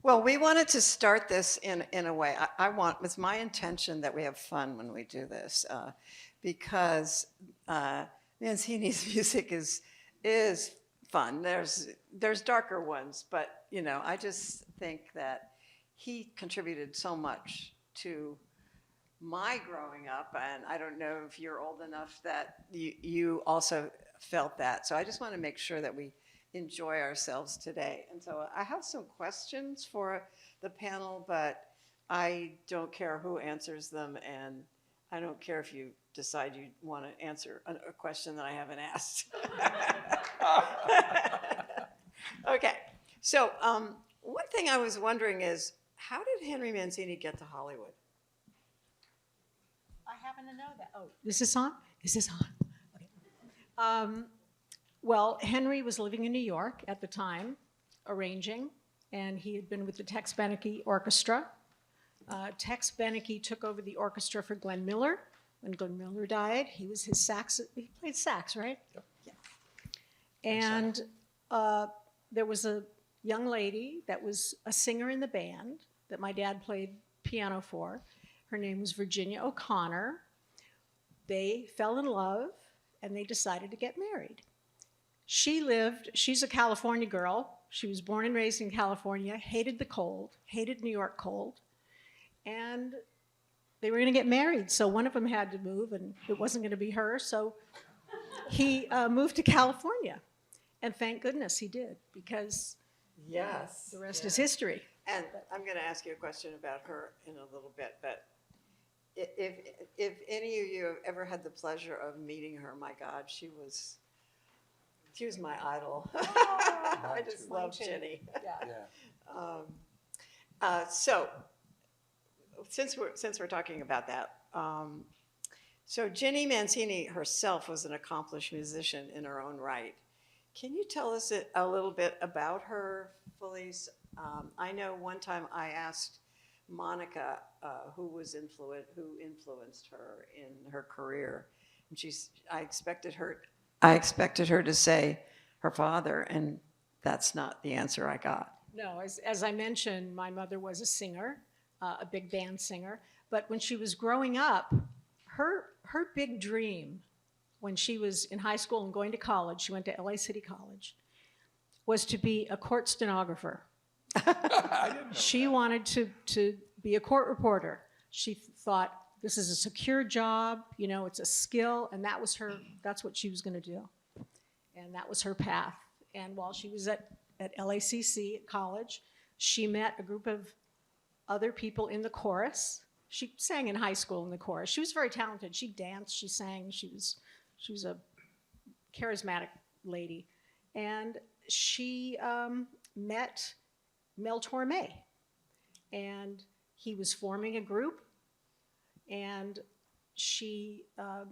Well, we wanted to start this in a way. It's my intention that we have fun when we do this, because Mancini's music is fun. There's darker ones, but I just think that he contributed so much to my growing up, and I don't know if you're old enough that you also felt that. So I just want to make sure that we enjoy ourselves today. And so I have some questions for the panel, but I don't care who answers them, and I don't care if you decide you want to answer a question that I haven't asked. Okay, so one thing I was wondering is, how did Henry Mancini get to Hollywood? I happen to know that. Oh, this is on? Is this on? Okay. Well, Henry was living in New York at the time, arranging, and he had been with the Tex Beneke Orchestra. Tex Beneke took over the orchestra for Glenn Miller. When Glenn Miller died, he was his sax. He played sax, right? Yep. Yeah. And there was a young lady that was a singer in the band that my dad played piano for. Her name was Virginia O'Connor. They fell in love, and they decided to get married. She's a California girl. She was born and raised in California, hated the cold, hated New York cold, and they were going to get married. So one of them had to move, and it wasn't going to be her. So he moved to California, and thank goodness he did, because Yes. the rest is history. And I'm going to ask you a question about her in a little bit, but if any of you have ever had the pleasure of meeting her, my God, she was my idol. I just love Jenny. Yeah. So since we're talking about that, so Jenny Mancini herself was an accomplished musician in her own right. Can you tell us a little bit about her, Felice? I know one time I asked Monica who influenced her in her career, and I expected her to say her father, and that's not the answer I got. No, as I mentioned, my mother was a singer, a big band singer. But when she was growing up, her big dream when she was in high school and going to college, she went to LA City College, was to be a court stenographer. I didn't know She that. wanted to be a court reporter. She thought, this is a secure job, it's a skill, and that's what she was going to do. And that was her path. And while she was at LACC at college, she met a group of other people in the chorus. She sang in high school in the chorus. She was very talented. She danced, she sang, she was a charismatic lady. And she met Mel Torme. And he was forming a group, and she, well,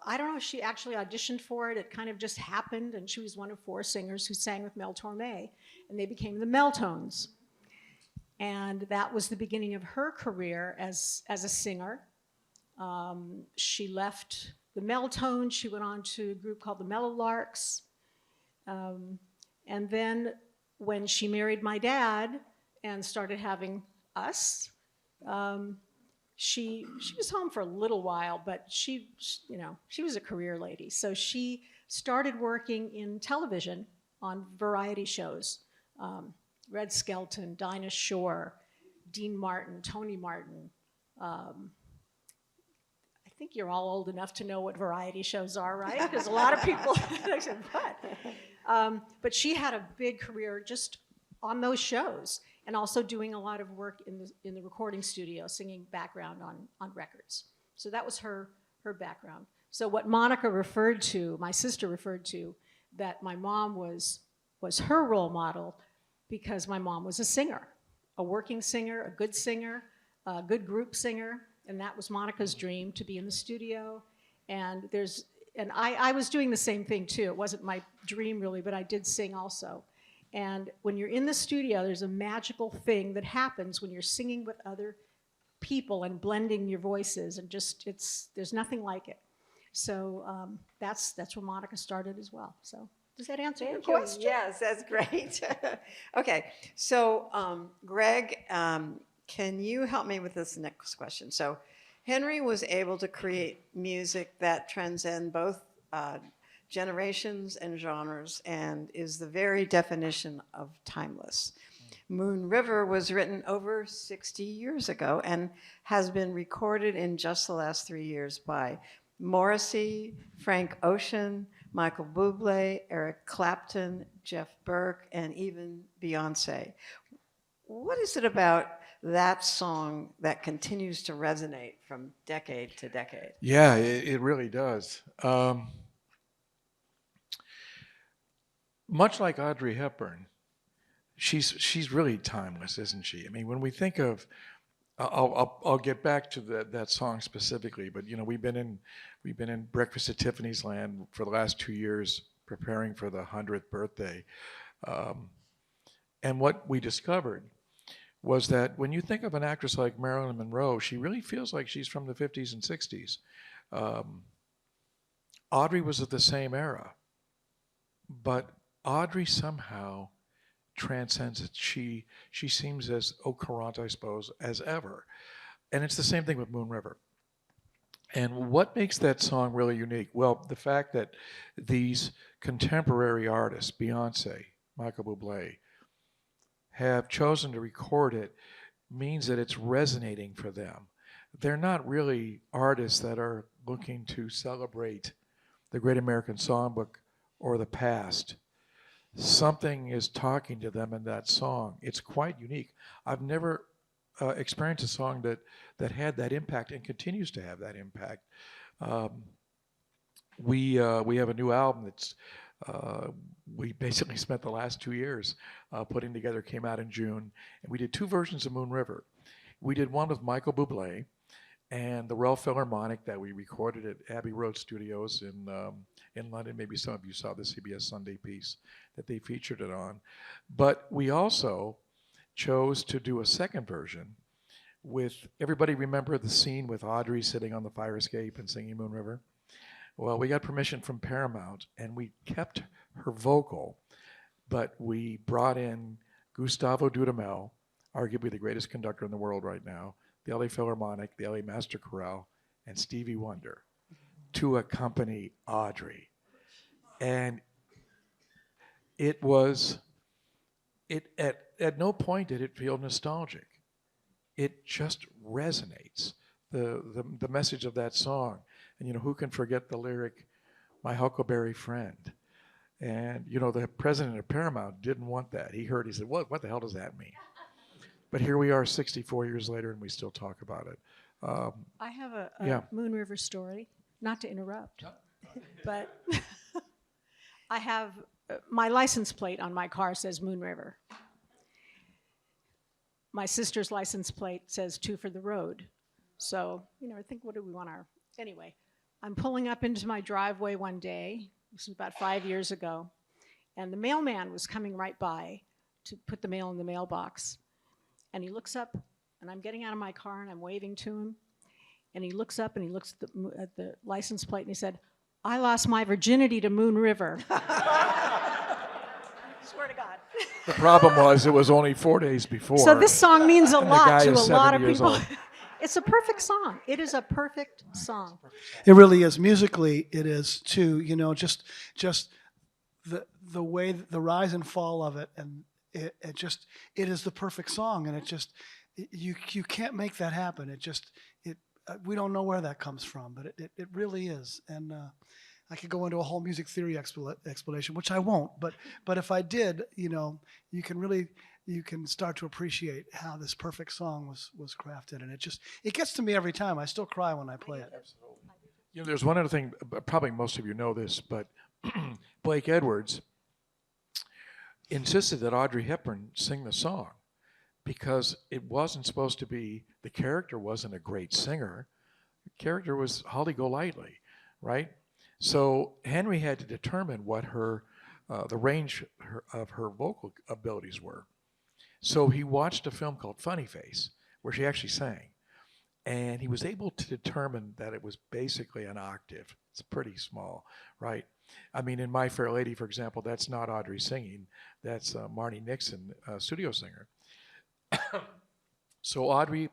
I don't know if she actually auditioned for it. It kind of just happened, and she was one of 4 singers who sang with Mel Torme, and they became the Meltones. And that was the beginning of her career as a singer. She left the Meltones. She went on to a group called the Meadowlarks. And then when she married my dad and started having us, she was home for a little while, but she was a career lady. So she started working in television on variety shows. Red Skelton, Dinah Shore, Dean Martin, Tony Martin. I think you're all old enough to know what variety shows are, right? Because a lot of people said, what? But she had a big career just on those shows, and also doing a lot of work in the recording studio, singing background on records. So that was her background. So what Monica referred to, my sister referred to, that my mom was her role model, because my mom was a singer, a working singer, a good group singer, and that was Monica's dream, to be in the studio. And I was doing the same thing too. It wasn't my dream really, but I did sing also. And when you're in the studio, there's a magical thing that happens when you're singing with other people and blending your voices, and there's nothing like it. So that's where Monica started as well. So Does that answer your Thank you. question? Yes, that's great. Okay, so Greg, can you help me with this next question? So Henry was able to create music that transcend both generations and genres and is the very definition of timeless. Moon River was written over 60 years ago and has been recorded in just the last 3 years by Morrissey, Frank Ocean, Michael Bublé, Eric Clapton, Jeff Burke, and even Beyonce. What is it about that song that continues to resonate from decade to decade? Yeah, it really does. Much like Audrey Hepburn, she's really timeless, isn't she? I mean, when we think of, I'll get back to that song specifically, but you know, we've been in Breakfast at Tiffany's Land for the last 2 years preparing for the 100th birthday, and what we discovered was that when you think of an actress like Marilyn Monroe, she really feels like she's from the 50s and 60s. Audrey was of the same era, but Audrey somehow transcends it. She seems as au courant, I suppose, as ever. And it's the same thing with Moon River. And what makes that song really unique? Well, the fact that these contemporary artists, Beyonce, Michael Bublé, have chosen to record it means that it's resonating for them. They're not really artists that are looking to celebrate the Great American Songbook or the past. Something is talking to them in that song. It's quite unique. I've never experienced a song that had that impact and continues to have that impact. We have a new album that's we basically spent the last 2 years putting together. Came out in June, and we did 2 versions of Moon River. We did one with Michael Bublé and the Royal Philharmonic that we recorded at Abbey Road Studios in London. Maybe some of you saw the CBS Sunday piece that they featured it on. But we also chose to do a second version with, everybody remember the scene with Audrey sitting on the fire escape and singing Moon River? Well, we got permission from Paramount, and we kept her vocal, but we brought in Gustavo Dudamel, arguably the greatest conductor in the world right now, the LA Philharmonic, the LA Master Chorale, and Stevie Wonder to accompany Audrey. And it was, at no point did it feel nostalgic. It just resonates, the message of that song. And, you know, who can forget the lyric, "My Huckleberry Friend"? And, you know, the president of Paramount didn't want that. He heard, he said, what the hell does that mean? But here we are 64 years later, and we still talk about it. I have a Yeah. Moon River story, not to interrupt, but I have my license plate on my car says Moon River. My sister's license plate says 2 for the road. So, you know, I think, what do we want our, anyway, I'm pulling up into my driveway one day, this was about 5 years ago, and the mailman was coming right by to put the mail in the mailbox. And he looks up, and I'm getting out of my car, and I'm waving to him. And he looks up, and he looks at the license plate, and he said, "I lost my virginity to Moon River." Swear to God. The problem was it was only 4 days before. So this song means a And the lot guy to a is lot 70 of years people. old. It's a perfect song. It is a perfect song. It really is. Musically, it is too. You know, just the way the rise and fall of it, and it is the perfect song, and it just you can't make that happen. We don't know where that comes from, but it really is. And I could go into a whole music theory explanation, which I won't. But if I did, you know, you can start to appreciate how this perfect song was crafted, and it gets to me every time. I still cry when I play it. You know, there's one other thing, probably most of you know this, but Blake Edwards insisted that Audrey Hepburn sing the song because it wasn't supposed to be, the character wasn't a great singer. The character was Holly Golightly, right? So Henry had to determine what the range of her vocal abilities were. So he watched a film called Funny Face, where she actually sang. And he was able to determine that it was basically an octave. It's pretty small, right? I mean, in My Fair Lady, for example, that's not Audrey singing. That's Marnie Nixon, studio singer. So Audrey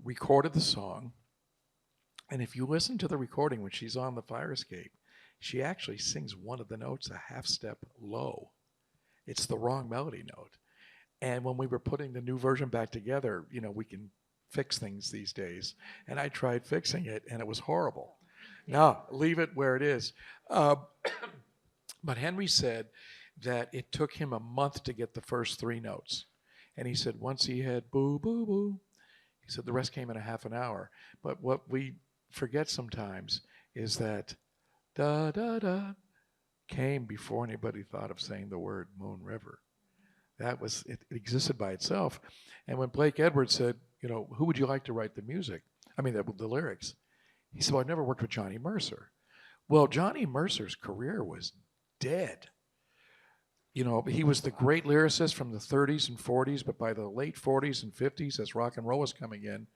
recorded the song. And if you listen to the recording when she's on the fire escape, she actually sings one of the notes a half step low. It's the wrong melody note. And when we were putting the new version back together, you know, we can fix things these days. And I tried fixing it, and it was horrible. No, leave it where it is. But Henry said that it took him a month to get the first three notes. And he said once he had boo, boo, boo, he said the rest came in a half an hour. But what we forget sometimes is that da, da, da came before anybody thought of saying the word Moon River. That was, it existed by itself. And when Blake Edwards said, you know, who would you like to write the music? I mean, the lyrics. He said, well, I never worked with Johnny Mercer. Well, Johnny Mercer's career was dead. You know, he was the great lyricist from the 30s and 40s, but by the late 40s and 50s, as rock and roll was coming in,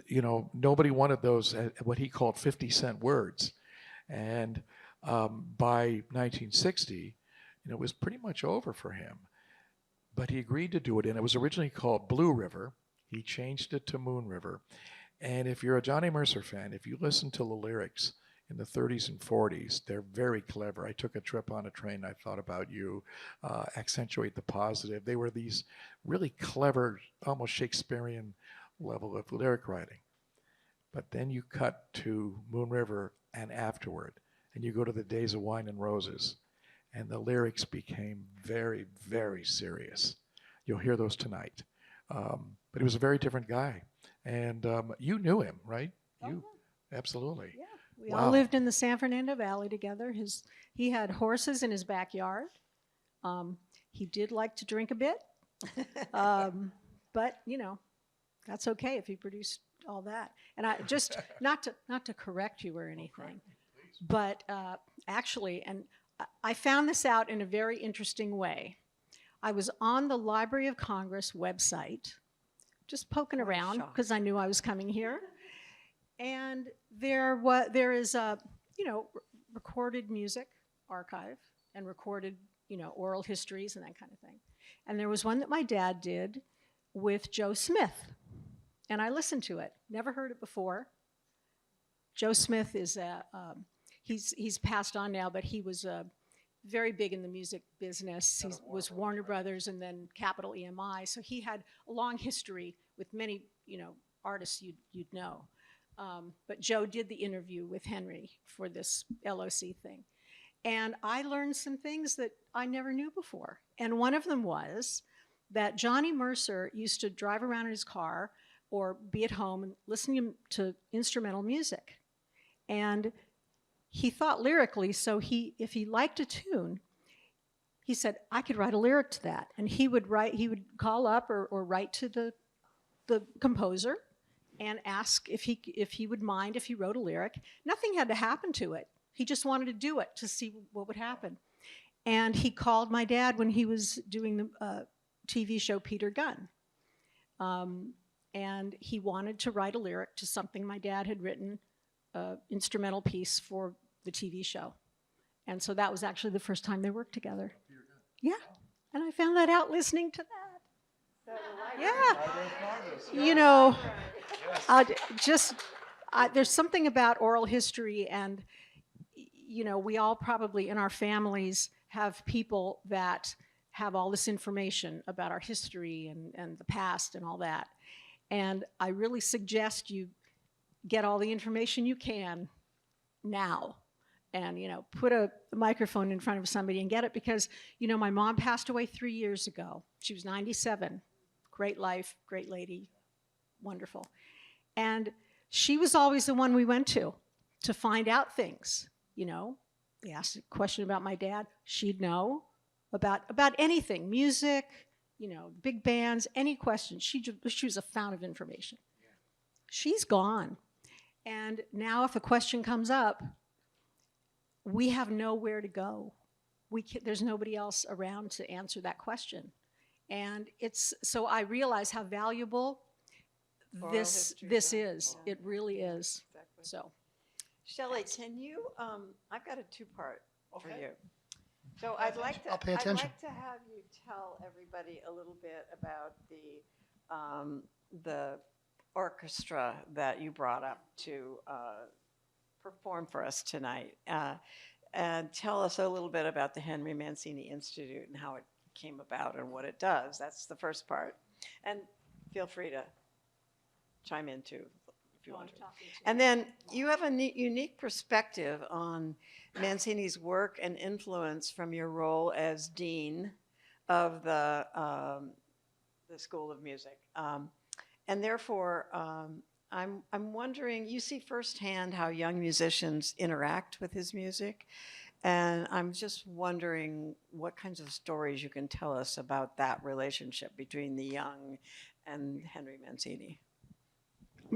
you know, nobody wanted those, what he called 50-cent words. And by 1960, you know, it was pretty much over for him. But he agreed to do it, and it was originally called Blue River. He changed it to Moon River. And if you're a Johnny Mercer fan, if you listen to the lyrics in the 30s and 40s, they're very clever. I took a trip on a train, I thought about you, accentuate the positive. They were these really clever, almost Shakespearean level of lyric writing. But then you cut to Moon River and afterward, and you go to the Days of Wine and Roses, and the lyrics became very, very serious. You'll hear those tonight. But he was a very different guy. And you knew him, right? You, absolutely. Yeah, we Wow. all lived in the San Fernando Valley together. He had horses in his backyard. He did like to drink a bit, but you know, that's okay if he produced all that. And I just not to correct you or anything, but actually, and I found this out in a very interesting way. I was on the Library of Congress website, just poking around because I knew I was coming here. And there is a, you know, recorded music archive and recorded, you know, oral histories and that kind of thing. And there was one that my dad did with Joe Smith. And I listened to it, never heard it before. Joe Smith is he's passed on now, but he was very big in the music business. He was Warner Brothers and then Capitol EMI. So he had a long history with many, you know, artists you'd know. But Joe did the interview with Henry for this LOC thing. And I learned some things that I never knew before. And one of them was that Johnny Mercer used to drive around in his car or be at home and listening to instrumental music. And he thought lyrically, so if he liked a tune, he said, I could write a lyric to that. And he would call up or write to the composer and ask if he would mind if he wrote a lyric. Nothing had to happen to it. He just wanted to do it to see what would happen. And he called my dad when he was doing the TV show Peter Gunn. And he wanted to write a lyric to something my dad had written, instrumental piece for the TV show. And so that was actually the first time they worked together. Yeah. And I found that out listening to that. Yeah. You know, there's something about oral history, and, you know, we all probably in our families have people that have all this information about our history and the past and all that. And I really suggest you get all the information you can now. And, you know, put a microphone in front of somebody and get it, because, you know, my mom passed away 3 years ago. She was 97. Great life, great lady, wonderful. And she was always the one we went to find out things, you know. They asked a question about my dad, she'd know about anything, music, you know, big bands, any question. She was a fountain of information. She's gone. And now if a question comes up, we have nowhere to go. There's nobody else around to answer that question. And so I realize how valuable Oral this history, this yeah. is. It really is. Exactly. So Shelley, can you, I've got a two-part for Okay. you. So I'd like to, I'll pay I'd attention. like to have you tell everybody a little bit about the orchestra that you brought up to perform for us tonight. And tell us a little bit about the Henry Mancini Institute and how it came about and what it does. That's the first part. And feel free to chime in too if you want to. And then you have a unique perspective on Mancini's work and influence from your role as dean of the School of Music. And therefore, I'm wondering, you see firsthand how young musicians interact with his music, and I'm just wondering what kinds of stories you can tell us about that relationship between the young and Henry Mancini.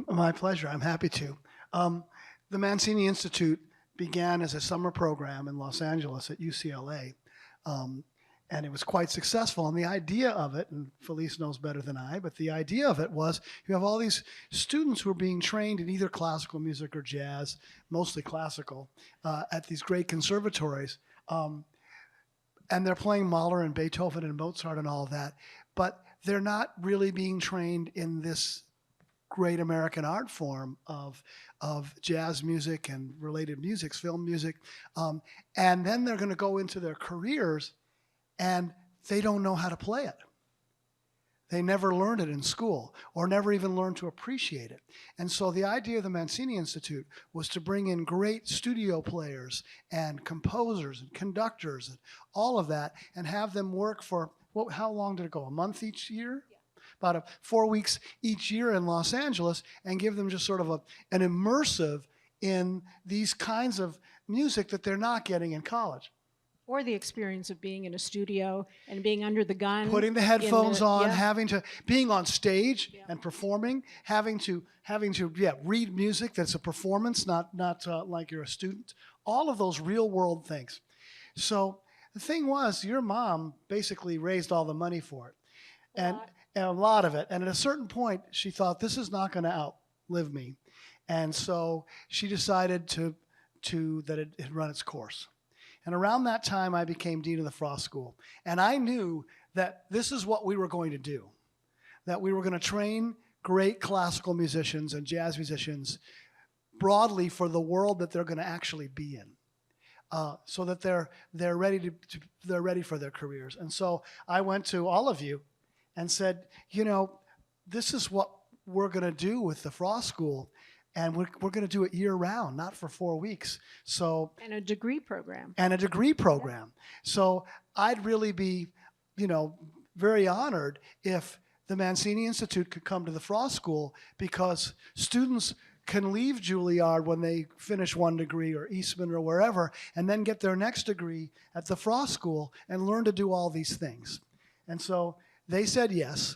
My pleasure. I'm happy to. The Mancini Institute began as a summer program in Los Angeles at UCLA, and it was quite successful. And the idea of it, and Felice knows better than I, but the idea of it was you have all these students who are being trained in either classical music or jazz, mostly classical, at these great conservatories. And they're playing Mahler and Beethoven and Mozart and all of that, but they're not really being trained in this great American art form of jazz music and related musics, film music. And then they're going to go into their careers and they don't know how to play it. They never learned it in school or never even learned to appreciate it. And so the idea of the Mancini Institute was to bring in great studio players and composers and conductors and all of that and have them work for, how long did it go, a month each year? About 4 weeks each year in Los Angeles, and give them just sort of an immersive in these kinds of music that they're not getting in college. or the experience of being in a studio and being under the gun, Putting the headphones on, yeah. being on stage and performing, having to read music that's a performance, not like you're a student. All of those real world things. So the thing was, your mom basically raised all the money for it, and a lot of it. And at a certain point, she thought, this is not going to outlive me, and so she decided that it had run its course. And around that time, I became dean of the Frost School. And I knew that this is what we were going to do, that we were going to train great classical musicians and jazz musicians broadly for the world that they're going to actually be in, so that they're ready for their careers. And so I went to all of you and said, this is what we're going to do with the Frost School. And we're going to do it year round, not for 4 weeks. So And a degree program. So I'd really be, very honored if the Mancini Institute could come to the Frost School, because students can leave Juilliard when they finish one degree or Eastman or wherever, and then get their next degree at the Frost School and learn to do all these things. And so they said yes.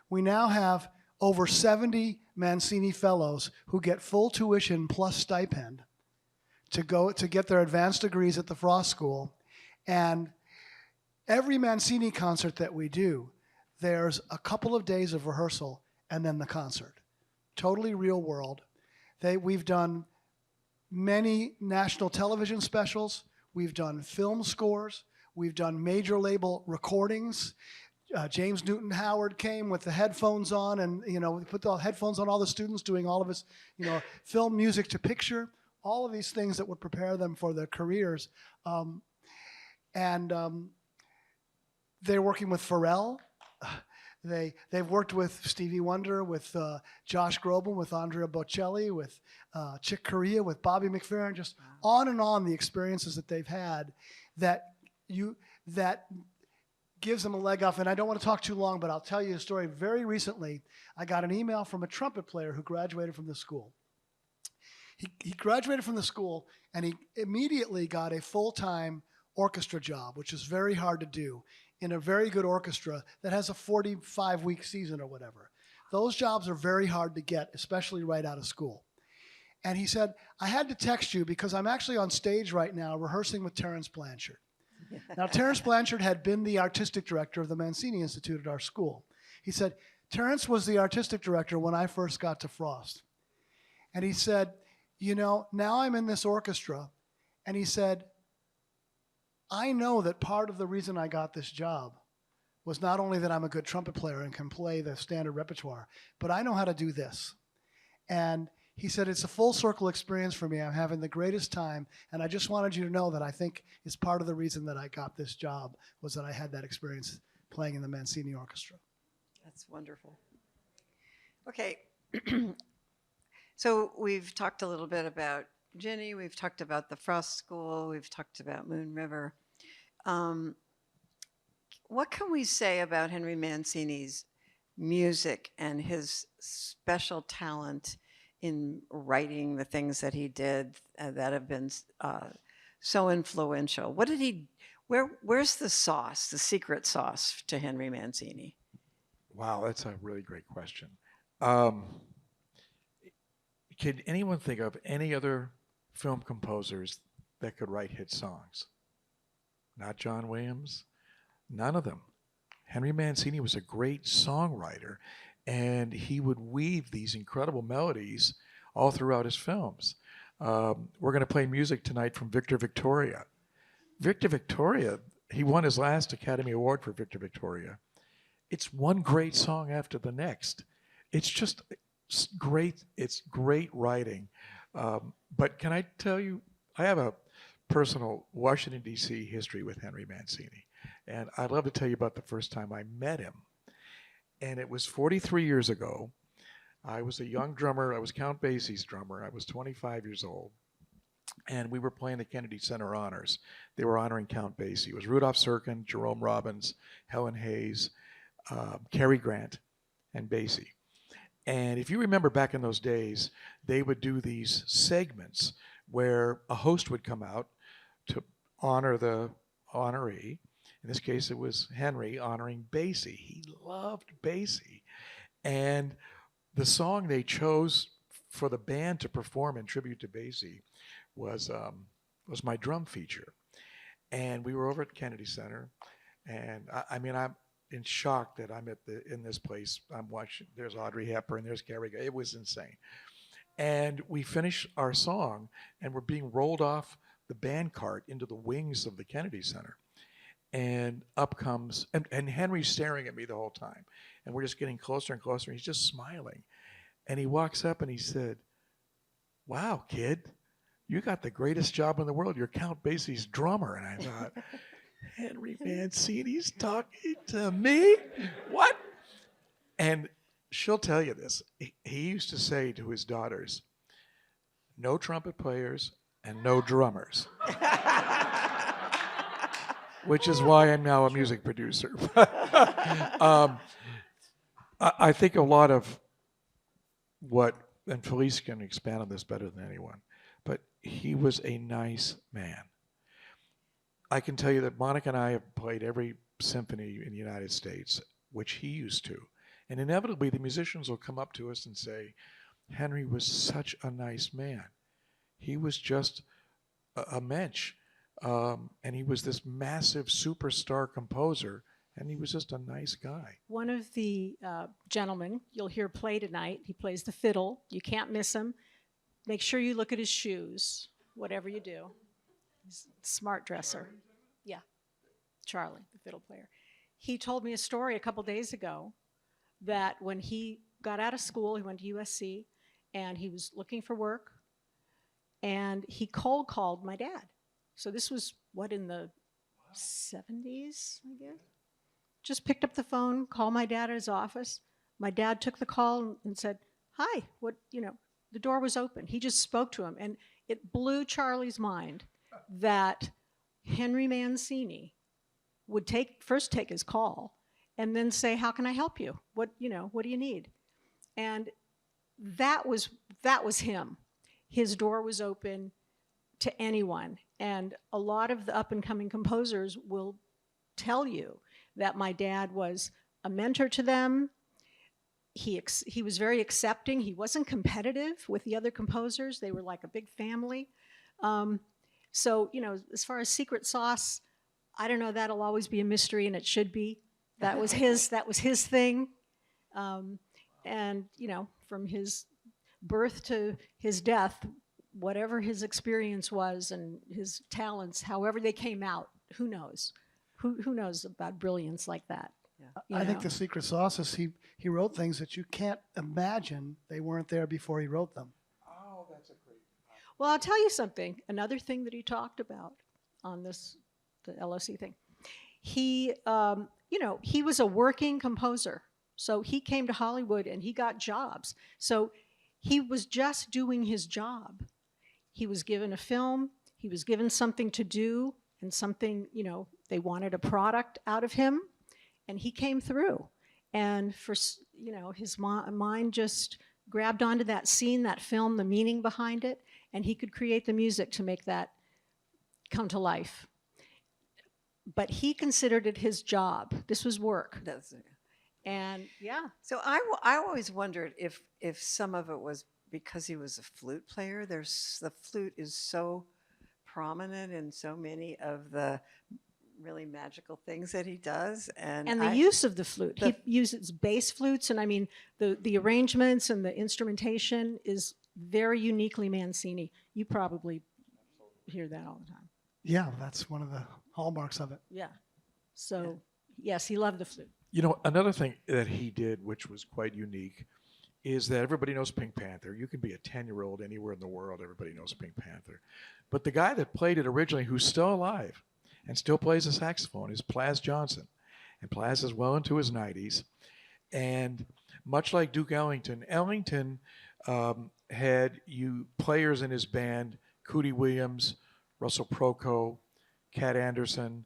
We now have over 70 Mancini fellows who get full tuition plus stipend to get their advanced degrees at the Frost School. And every Mancini concert that we do, there's a couple of days of rehearsal and then the concert. Totally real world. We've done many national television specials. We've done film scores. We've done major label recordings. James Newton Howard came with the headphones on, and we put the headphones on all the students doing all of his, film music to picture, all of these things that would prepare them for their careers. They're working with Pharrell. They've worked with Stevie Wonder, with Josh Groban, with Andrea Bocelli, with Chick Corea, with Bobby McFerrin, just on and on the experiences that they've had that gives them a leg up. And I don't want to talk too long, but I'll tell you a story. Very recently, I got an email from a trumpet player who graduated from the school. He graduated from the school, and he immediately got a full-time orchestra job, which is very hard to do, in a very good orchestra that has a 45-week season or whatever. Those jobs are very hard to get, especially right out of school. And he said, I had to text you because I'm actually on stage right now rehearsing with Terence Blanchard. Now, Terence Blanchard had been the artistic director of the Mancini Institute at our school. He said, Terrence was the artistic director when I first got to Frost. And he said, you know, now I'm in this orchestra. And he said, I know that part of the reason I got this job was not only that I'm a good trumpet player and can play the standard repertoire, but I know how to do this. And he said, it's a full circle experience for me. I'm having the greatest time. And I just wanted you to know that I think it's part of the reason that I got this job was that I had that experience playing in the Mancini Orchestra. That's wonderful. Okay. So we've talked a little bit about Ginny. We've talked about the Frost School. We've talked about Moon River. What can we say about Henry Mancini's music and his special talent in writing the things that he did that have been so influential? What did he? Where's the sauce, the secret sauce to Henry Mancini? Wow, that's a really great question. Can anyone think of any other film composers that could write hit songs? Not John Williams, none of them. Henry Mancini was a great songwriter, and he would weave these incredible melodies all throughout his films. We're going to play music tonight from Victor Victoria. Victor Victoria, he won his last Academy Award for Victor Victoria. It's one great song after the next. It's just great. It's great writing. But can I tell you, I have a personal Washington, D.C. history with Henry Mancini. And I'd love to tell you about the first time I met him. And it was 43 years ago. I was a young drummer. I was Count Basie's drummer. I was 25 years old. And we were playing the Kennedy Center Honors. They were honoring Count Basie. It was Rudolph Serkin, Jerome Robbins, Helen Hayes, Cary Grant, and Basie. And if you remember back in those days, they would do these segments where a host would come out to honor the honoree. In this case, it was Henry honoring Basie. He loved Basie. And the song they chose for the band to perform in tribute to Basie was my drum feature. And we were over at Kennedy Center. And I'm in shock that I'm in this place. I'm watching, there's Audrey Hepburn, there's Cary. It was insane. And we finish our song, and we're being rolled off the band cart into the wings of the Kennedy Center. And up comes, and Henry's staring at me the whole time. And we're just getting closer and closer, and he's just smiling. And he walks up and he said, wow, kid, you got the greatest job in the world. You're Count Basie's drummer. And I thought, Henry Mancini's talking to me? What? And she'll tell you this. He used to say to his daughters, no trumpet players and no drummers. Which is why I'm now a music producer. I think a lot of what, and Felice can expand on this better than anyone, but he was a nice man. I can tell you that Monica and I have played every symphony in the United States, which he used to. And inevitably, the musicians will come up to us and say, Henry was such a nice man. He was just a mensch. And he was this massive superstar composer, and he was just a nice guy. One of the gentlemen you'll hear play tonight, he plays the fiddle. You can't miss him. Make sure you look at his shoes, whatever you do. He's a smart dresser. Yeah, Charlie, the fiddle player. He told me a story a couple days ago that when he got out of school, he went to USC, and he was looking for work, and he cold called my dad. So this was, what, in the 70s, I guess? Just picked up the phone, called my dad at his office. My dad took the call and said, hi, what, the door was open. He just spoke to him. And it blew Charlie's mind that Henry Mancini would first take his call and then say, how can I help you? What do you need? And that was him. His door was open to anyone. And a lot of the up-and-coming composers will tell you that my dad was a mentor to them. He was very accepting. He wasn't competitive with the other composers. They were like a big family. So, as far as secret sauce, I don't know. That'll always be a mystery, and it should be. That was his thing. And, you know, from his birth to his death, whatever his experience was and his talents, however they came out, who knows? Who knows about brilliance like that? you I think know? the secret sauce is he wrote things that you can't imagine they weren't there before he wrote them. Oh, that's a great. Well, I'll tell you something. Another thing that he talked about on this, the LOC thing, he, you know, he was a working composer. So he came to Hollywood and he got jobs. So he was just doing his job. He was given a film, he was given something to do, and something, you know, they wanted a product out of him, and he came through. And for, you know, his mind just grabbed onto that scene, that film, the meaning behind it, and he could create the music to make that come to life. But he considered it his job. This was work. That's, And yeah, so I always wondered if some of it was because he was a flute player. The flute is so prominent in so many of the really magical things that he does, and the use of the flute. He uses bass flutes, and I mean, the arrangements and the instrumentation is very uniquely Mancini. You probably hear that all the time. Yeah, that's one of the hallmarks of it. Yeah. So, yes, he loved the flute. You know, another thing that he did, which was quite unique, is that everybody knows Pink Panther. You can be a 10-year-old anywhere in the world, everybody knows Pink Panther. But the guy that played it originally, who's still alive and still plays the saxophone, is Plas Johnson. And Plas is well into his 90s. And much like Duke Ellington, Ellington had players in his band, Cootie Williams, Russell Proco, Cat Anderson,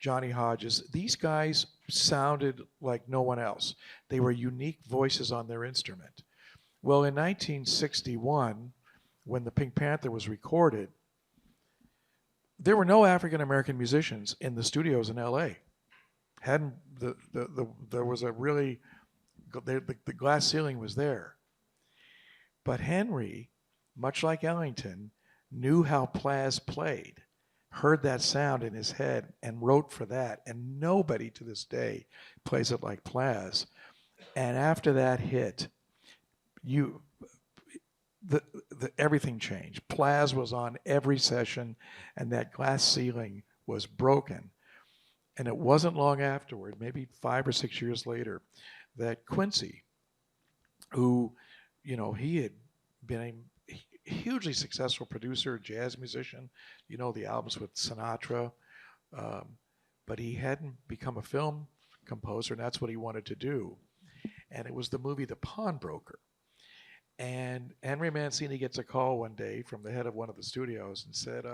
Johnny Hodges. These guys sounded like no one else. They were unique voices on their instrument. Well, in 1961, when the Pink Panther was recorded, there were no African American musicians in the studios in LA. There was a really the glass ceiling was there. But Henry, much like Ellington, knew how Plas played, heard that sound in his head, and wrote for that. And nobody to this day plays it like Plas. And after that hit, everything changed. Plas was on every session, and that glass ceiling was broken. And it wasn't long afterward, maybe 5 or 6 years later, that Quincy, who, you know, he had been a hugely successful producer, jazz musician, you know, the albums with Sinatra, but he hadn't become a film composer, and that's what he wanted to do. And it was the movie The Pawnbroker. And Henry Mancini gets a call one day from the head of one of the studios and said,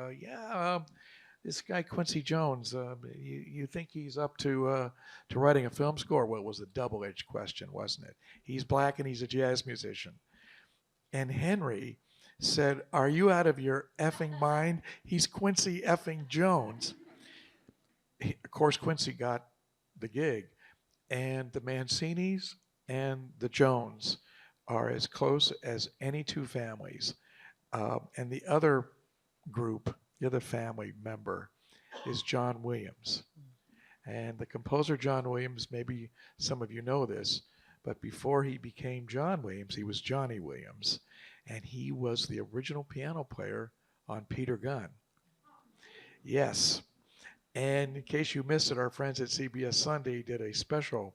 this guy Quincy Jones, you think he's up to writing a film score? Well, it was a double-edged question, wasn't it? He's black and he's a jazz musician. And Henry said, are you out of your effing mind? He's Quincy effing Jones. Of course, Quincy got the gig. And the Mancinis and the Jones are as close as any two families. And the other group, the other family member, is John Williams. And the composer John Williams, maybe some of you know this, but before he became John Williams, he was Johnny Williams. And he was the original piano player on Peter Gunn. Yes. And in case you missed it, our friends at CBS Sunday did a special,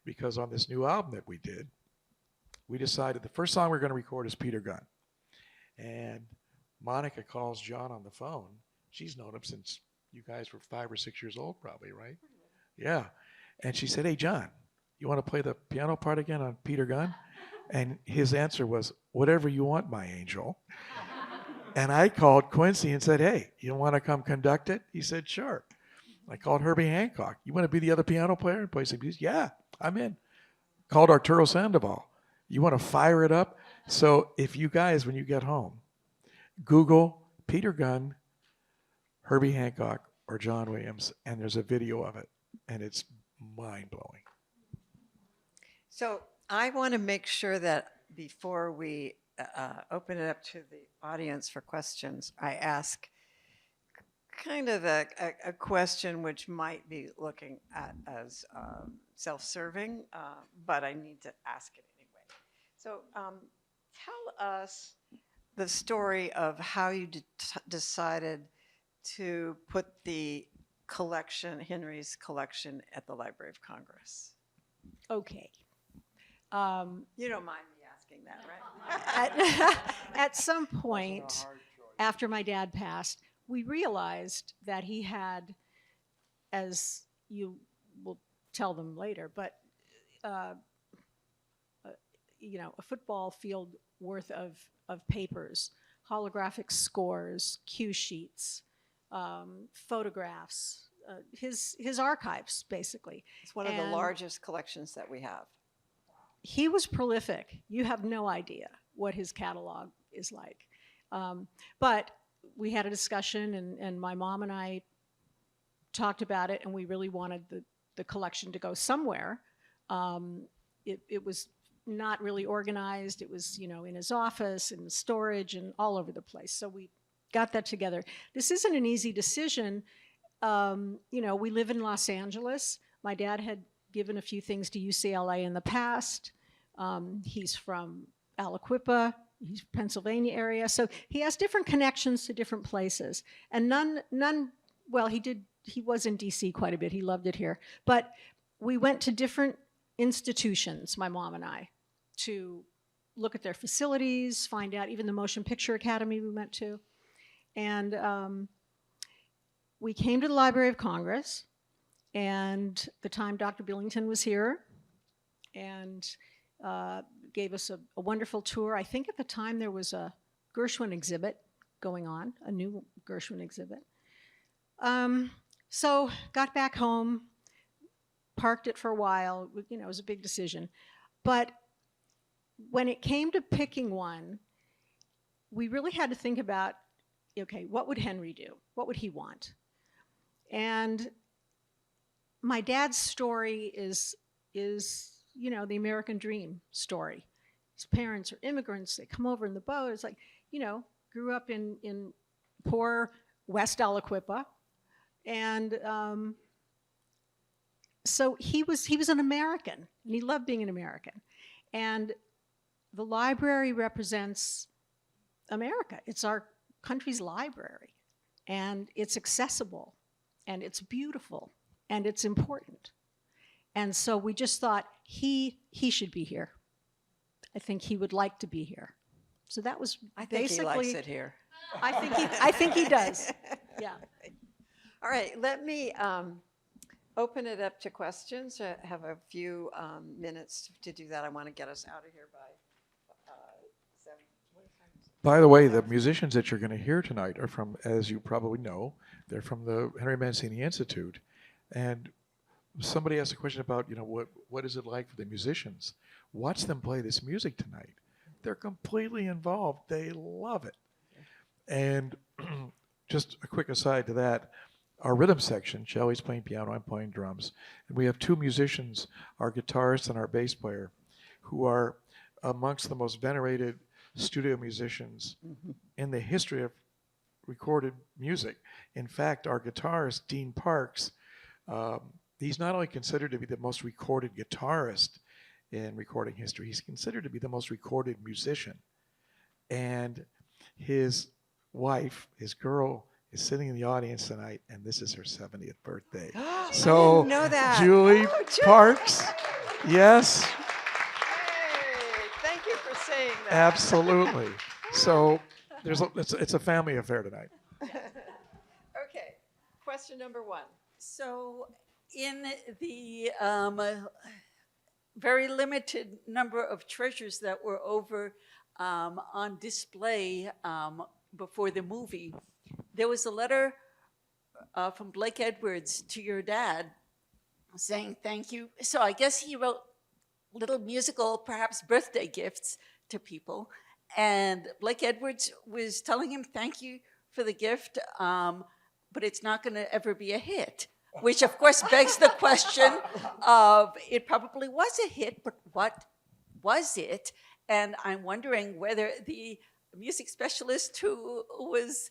because on this new album that we did, we decided the first song we're going to record is Peter Gunn. And Monica calls John on the phone. She's known him since you guys were 5 or 6 years old probably, right? Yeah. And she said, hey, John, you want to play the piano part again on Peter Gunn? And his answer was, whatever you want, my angel. And I called Quincy and said, hey, you want to come conduct it? He said, sure. I called Herbie Hancock. You want to be the other piano player and play some music? Yeah, I'm in. Called Arturo Sandoval. You want to fire it up? So if you guys, when you get home, Google Peter Gunn, Herbie Hancock, or John Williams, and there's a video of it, and it's mind-blowing. So I want to make sure that before we open it up to the audience for questions, I ask kind of a question which might be looking at as self-serving, but I need to ask it anyway. So tell us the story of how you decided to put the collection, Henry's collection, at the Library of Congress. Okay. You don't mind me asking that, right? At some point, after my dad passed, we realized that he had, as you will tell them later, but a football field worth of papers, holographic scores, cue sheets, photographs, his archives, basically. It's one of the And largest collections that we have. he was prolific. You have no idea what his catalog is like. But we had a discussion, and my mom and I talked about it, and we really wanted the collection to go somewhere. It was not really organized. It was, in his office and storage and all over the place. So we got that together. This isn't an easy decision. We live in Los Angeles. My dad had given a few things to UCLA in the past. He's from Aliquippa. He's Pennsylvania area. So he has different connections to different places. And well, he was in DC quite a bit. He loved it here. But we went to different institutions, my mom and I, to look at their facilities, find out, even the Motion Picture Academy we went to. And we came to the Library of Congress, and the time Dr. Billington was here, and gave us a wonderful tour. I think at the time there was a Gershwin exhibit going on, a new Gershwin exhibit. So got back home, parked it for a while. It was a big decision. But when it came to picking one, we really had to think about, okay, what would Henry do? What would he want? And my dad's story is the American dream story. His parents are immigrants. They come over in the boat. It's like, grew up in poor West Aliquippa. And so he was an American, and he loved being an American. And the library represents America. It's our country's library. And it's accessible, and it's beautiful, and it's important. And so we just thought he should be here. I think he would like to be here. So that was I think basically. he likes it here. I think he does. Yeah. All right, let me open it up to questions. I have a few minutes to do that. I want to get us out of here by 7. What time is it? By the way, the musicians that you're going to hear tonight are from, as you probably know, they're from the Henry Mancini Institute. And somebody asked a question about, what is it like for the musicians? Watch them play this music tonight. They're completely involved. They love it. And just a quick aside to that, our rhythm section, Shelley's playing piano, I'm playing drums. And we have 2 musicians, our guitarist and our bass player, who are amongst the most venerated studio musicians in the history of recorded music. In fact, our guitarist, Dean Parks, he's not only considered to be the most recorded guitarist in recording history, he's considered to be the most recorded musician. And his wife, his girl, is sitting in the audience tonight, and this is her 70th birthday. I So, didn't know that. Julie Oh, Julie. Parks, yes, Hey, thank you for saying that. absolutely. So, it's a family affair tonight. Okay, question number 1. So, in the very limited number of treasures that were over on display before the movie, there was a letter from Blake Edwards to your dad saying thank you. So I guess he wrote little musical, perhaps birthday gifts to people. And Blake Edwards was telling him thank you for the gift, but it's not going to ever be a hit. Which, of course, begs the question of it probably was a hit, but what was it? And I'm wondering whether the music specialist who was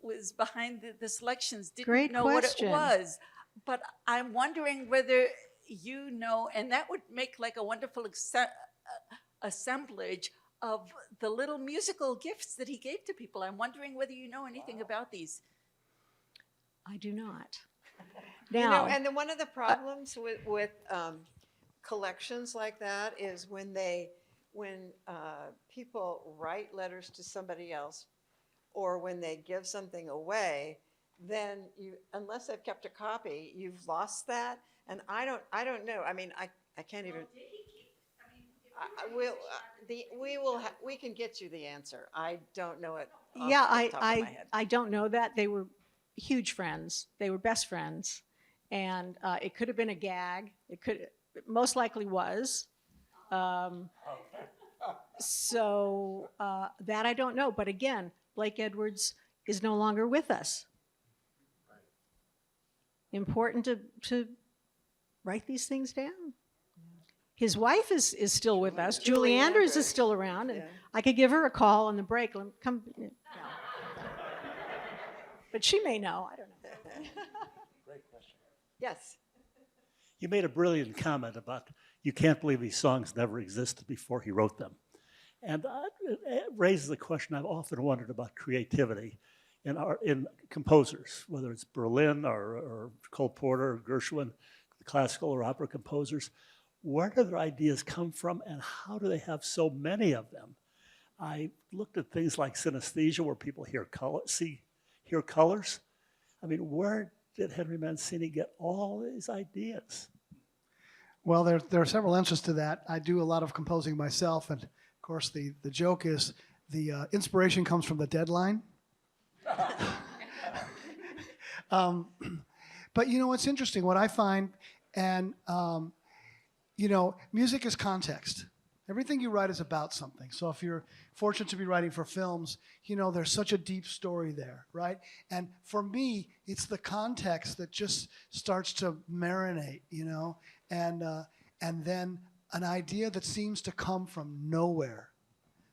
was behind the selections didn't Great know question. what it was. But I'm wondering whether you know, and that would make like a wonderful assemblage of the little musical gifts that he gave to people. I'm wondering whether you know anything about these. I do not. You know, Now, and then one of the problems with collections like that is when people write letters to somebody else, or when they give something away, then unless they've kept a copy, you've lost that. And I don't know. I mean, I can't even. We can get you the answer. I don't know it. Off yeah, the top of my head. I don't know that. They were huge friends. They were best friends. And it could have been a gag. It most likely was. So that I don't know. But again, Blake Edwards is no longer with us. Important to write these things down. His wife is still with us. Julie Andrews is still around. And Yeah. I could give her a call on the break. Come. No. But she may know. I don't know. Yes. You made a brilliant comment about you can't believe these songs never existed before he wrote them. And it raises a question I've often wondered about creativity in composers, whether it's Berlin or Cole Porter or Gershwin, the classical or opera composers. Where do their ideas come from, and how do they have so many of them? I looked at things like synesthesia, where people hear colors. I mean, where did Henry Mancini get all his ideas? Well, there are several answers to that. I do a lot of composing myself, and of course, the joke is the inspiration comes from the deadline. But you know, it's interesting. What I find, and you know, music is context. Everything you write is about something. So if you're fortunate to be writing for films, you know, there's such a deep story there, right? And for me, it's the context that just starts to marinate, you know, and then an idea that seems to come from nowhere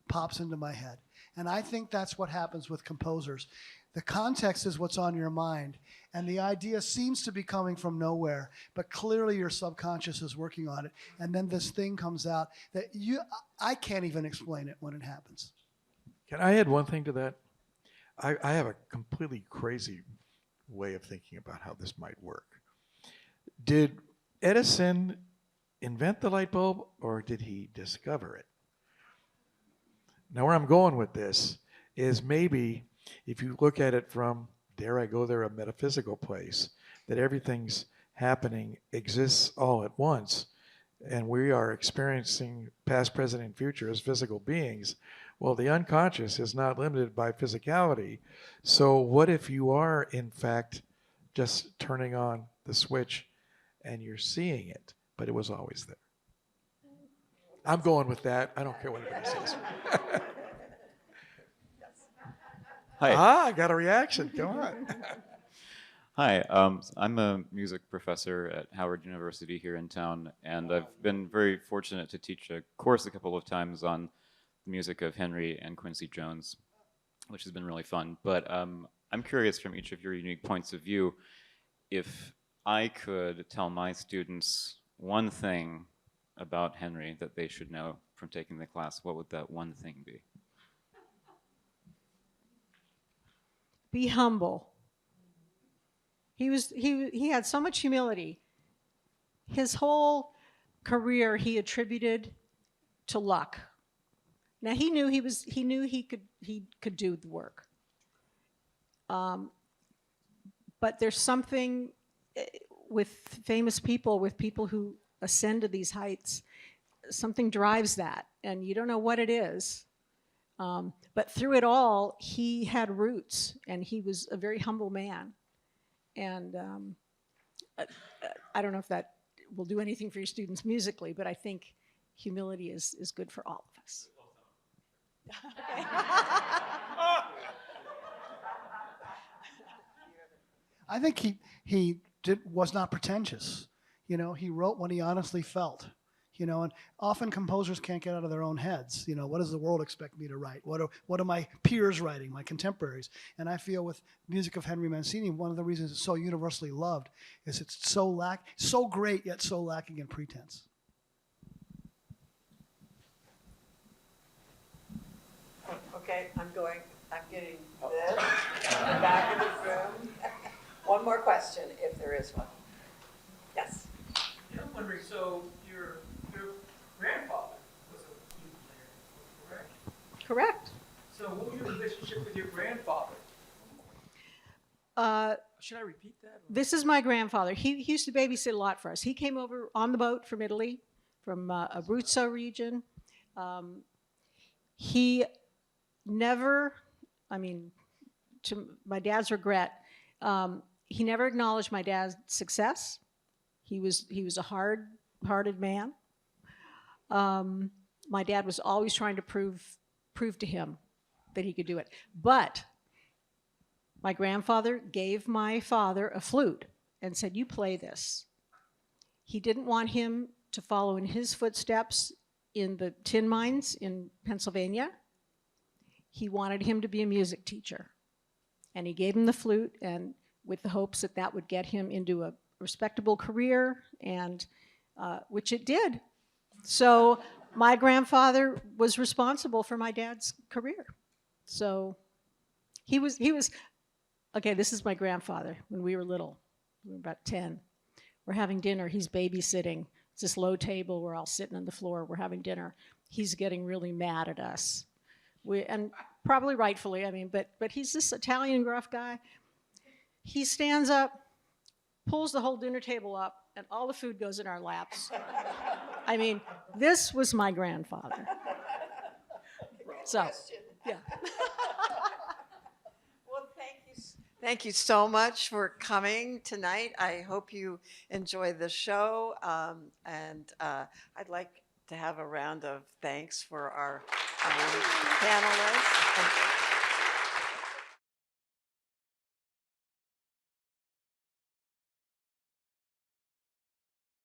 pops into my head. And I think that's what happens with composers. The context is what's on your mind, and the idea seems to be coming from nowhere, but clearly your subconscious is working on it. And then this thing comes out that I can't even explain it when it happens. Can I add one thing to that? I have a completely crazy way of thinking about how this might work. Did Edison invent the light bulb, or did he discover it? Now, where I'm going with this is maybe if you look at it from, dare I go there, a metaphysical place, that everything's happening, exists all at once, and we are experiencing past, present, and future as physical beings. Well, the unconscious is not limited by physicality. So what if you are, in fact, just turning on the switch and you're seeing it, but it was always there? I'm going with that. I don't care what anybody says. Hi. I got a reaction. Come on. Hi. I'm a music professor at Howard University here in town, and I've been very fortunate to teach a course a couple of times on the music of Henry and Quincy Jones, which has been really fun. But I'm curious, from each of your unique points of view, if I could tell my students one thing about Henry that they should know from taking the class, what would that one thing be? Be humble. He had so much humility. His whole career he attributed to luck. Now he knew he could do the work. But there's something with famous people, with people who ascend to these heights, something drives that, and you don't know what it is. But through it all, he had roots, and he was a very humble man. And I don't know if that will do anything for your students musically, but I think humility is good for all of us. I think he was not pretentious. You know, he wrote what he honestly felt. You know, and often composers can't get out of their own heads. You know, what does the world expect me to write? What are my peers writing, my contemporaries? And I feel with music of Henry Mancini, one of the reasons it's so universally loved is it's so great yet so lacking in pretense. Okay, I'm getting this, back in the room. One more question, if there is one. Yes. Yeah, I'm wondering, so your grandfather was a flute player, correct? Correct. So what was your relationship with your grandfather? Should I repeat that? This is my grandfather. He used to babysit a lot for us. He came over on the boat from Italy, from Abruzzo region. He never, I mean, to my dad's regret, he never acknowledged my dad's success. He was a hard-hearted man. My dad was always trying to prove to him that he could do it. But my grandfather gave my father a flute and said, "You play this." He didn't want him to follow in his footsteps in the tin mines in Pennsylvania. He wanted him to be a music teacher. And he gave him the flute, and with the hopes that that would get him into a respectable career, and which it did. So my grandfather was responsible for my dad's career. So he was, okay, this is my grandfather when we were little. We were about 10. We're having dinner. He's babysitting. It's this low table. We're all sitting on the floor. We're having dinner. He's getting really mad at us. And probably rightfully, I mean, but he's this Italian gruff guy. He stands up, pulls the whole dinner table up, and all the food goes in our laps. I mean, this was my grandfather. So, yeah. Well, thank you so much for coming tonight. I hope you enjoy the show, and I'd like to have a round of thanks for our panelists.